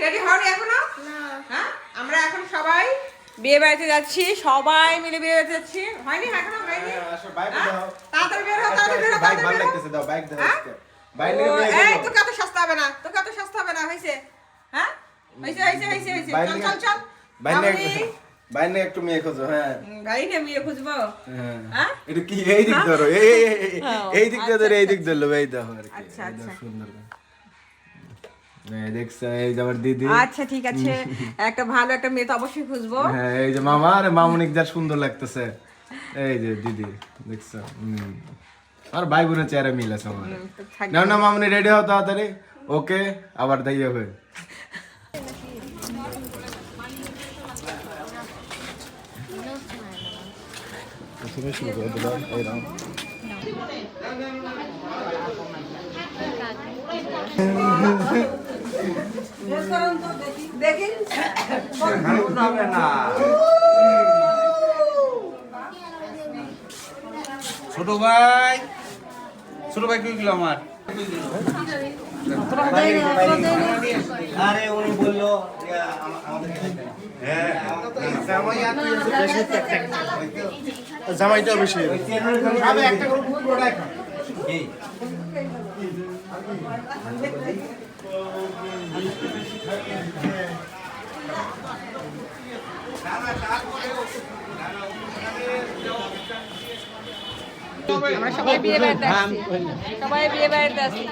Ready হওনি এখনো? হ্যাঁ, আমরা এখন সবাই বিয়ে বাড়িতে যাচ্ছি, সবাই মিলে বিয়ে বাড়িতে যাচ্ছি। হয়নি এখনো? হয়নি? তাড়াতাড়ি বের হও, তাড়াতাড়ি বের হও, বাইক তাড়াতাড়ি ভালো বের হও। লাগতেছে, দাও বাইক দাও হ্যাঁ? আজকে। বাইক ও, নিয়ে নিয়ে এই যাবো। তোকে এত সস্তা হবে না, তোকে এত সস্তা হবে না, হয়েছে? হ্যাঁ? হয়েছে, হয়েছে, হয়েছে, হয়েছে। বাইক চল, নিয়ে- চল, চল। বাইক নিয়ে মামনি, বাইক নিয়ে একটু মেয়ে খোঁজো, হ্যাঁ। গাড়ি নিয়ে বিয়ে খুঁজবো? হ্যাঁ। হ্যাঁ? এটা কি এই দিক ধরো, এই দিক দিয়ে ধরো, এই দিক ধরলো, এই দেখো আর কি। আচ্ছা, এই দেখো, আচ্ছা। সুন্দর। এই দেখছো, এই যে আমার দিদি। আচ্ছা ঠিক আছে, একটা ভালো একটা মেয়ে তো অবশ্যই খুঁজবো। হ্যাঁ, এই যে মামা আর মামুনিক যা সুন্দর লাগতেছে। এই যে দিদি, দেখছো? আর ভাই বোনের চেহারা মিল আছে আমার। থাকবে। না না মামুনি, রেডি হও তাড়াতাড়ি। ওকে, আবার তাই হবে। দেখি ছোট ভাই কি হইলো আমার? আরে উনি বললো জামাইটা বেশি। আমরা সবাই বিয়ে বাড়িতে আসছি, সবাই বিয়ে বাড়িতে আসছি।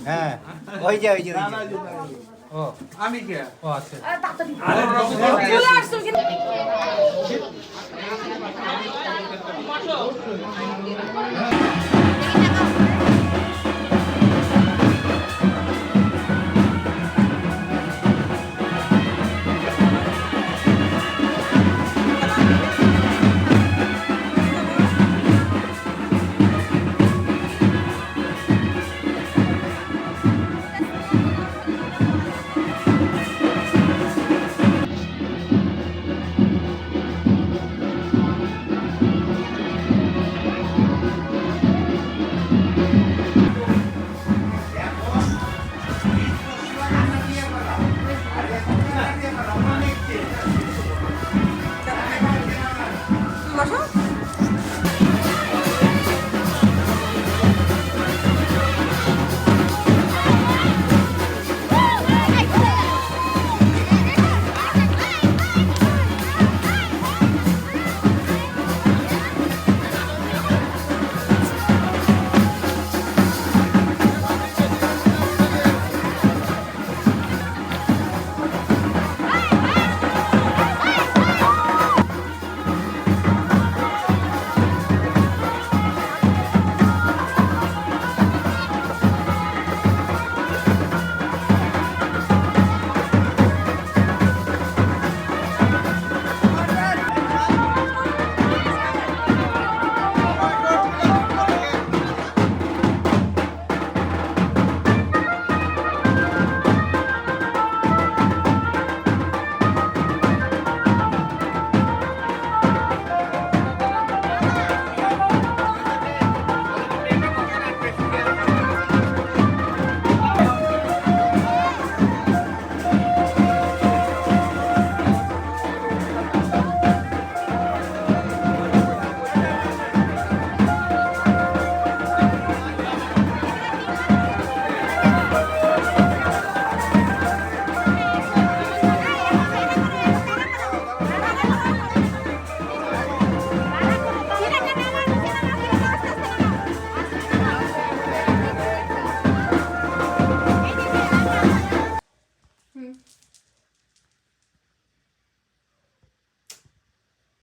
হ্যাঁ ওই যে ও আমি কে? ও আচ্ছা। চলে আসছো কিন্তু।